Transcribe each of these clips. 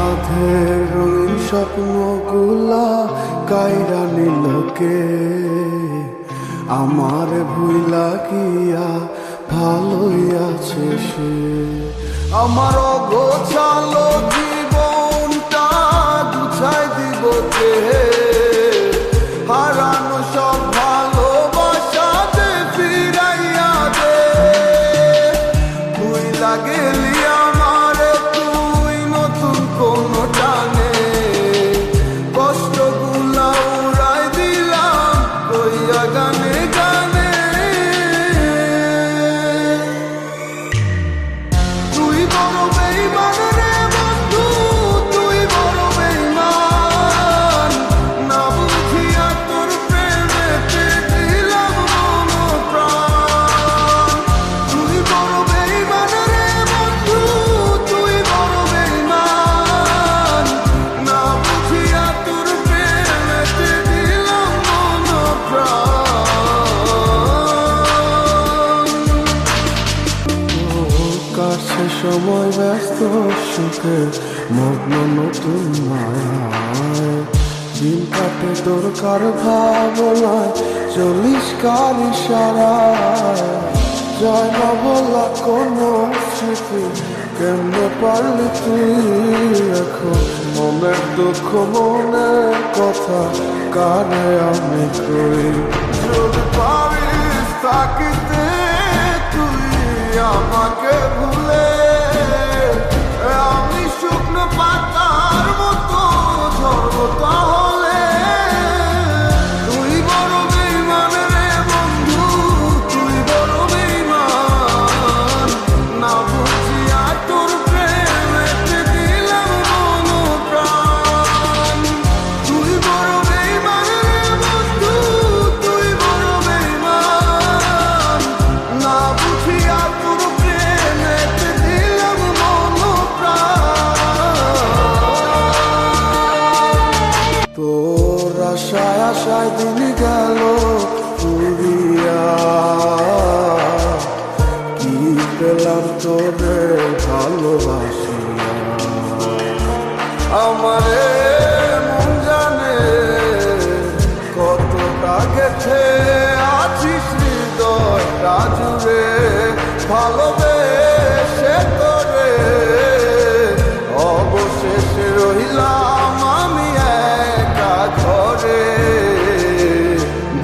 সাধের রঙিন স্বপ্নগুলা কাইরা নিলকে আমার ভুইলা গিয়া ভালোই আছে সে। আমার অগোছালো জীবনটা গুছাই দিব কে, হারানো সব ভালোবাসা দে ফিরাইয়া দে। ভুইলা গেলি আমারে তুই নতুন কোনো টানে, কষ্টগুলা উড়াই দিলাম কইয়া গানে গানে। তুই বড় বেইমান রে বন্ধু, তুই বড় বেইমান, না বুঝিয়া তোর প্রেমেতে দিলাম মন প্রাণ। তুই বড় বেইমান রে বন্ধু, তুই বড় বেইমান, না বুঝিয়া তোর প্রেমেতে দিলাম মন প্রাণ। কাছে সময় ব্যস্ত সুখে মগ্ন নতুন মায়ায়, দিন কাটে তোর কার ভাবনায়, চলিস কার ইশারায়। যায় না বলা কোনো স্মৃতি, কেমনে পারলি তুই এখন মনের দুঃখ মনের কথা কানে আমি কই। যদি পারিস থাকিতে তুই আমাকে ভুলে, আমি শুকনো পাতার মতো ঝরবো তাহলে। তুই বড় বেইমান রে বন্ধু, তুই বড় বেইমান, না বুঝিয়া তোর প্রেমেতে দিলাম মন প্রাণ। তুই বড় বেইমান রে বন্ধু, তুই বড় বেইমান, না বুঝিয়া তোর প্রেমেতে দিলাম মন প্রাণ। তোর আশায় আশায় দিন গেল পুরিয়া, কি পেলাম তোরে ভালোবাসিয়া। আমারে মন জানে কতটা গেছে আছিস হৃদয়টা জুড়ে, ভালোবেসে তোরে অবশেষে রইলাম আমি একা ঘরে।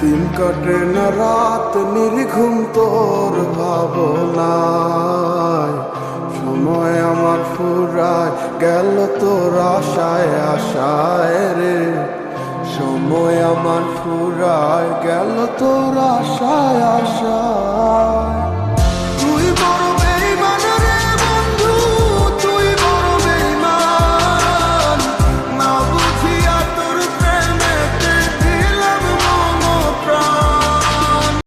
দিন কাটে না রাত নির্ঘুম তোর ভাবনায়, সময় আমার ফুরায় গেল তোর আশায় আশায় রে। সময় আমার ফুরায় গেল তোর আশায় আশায়।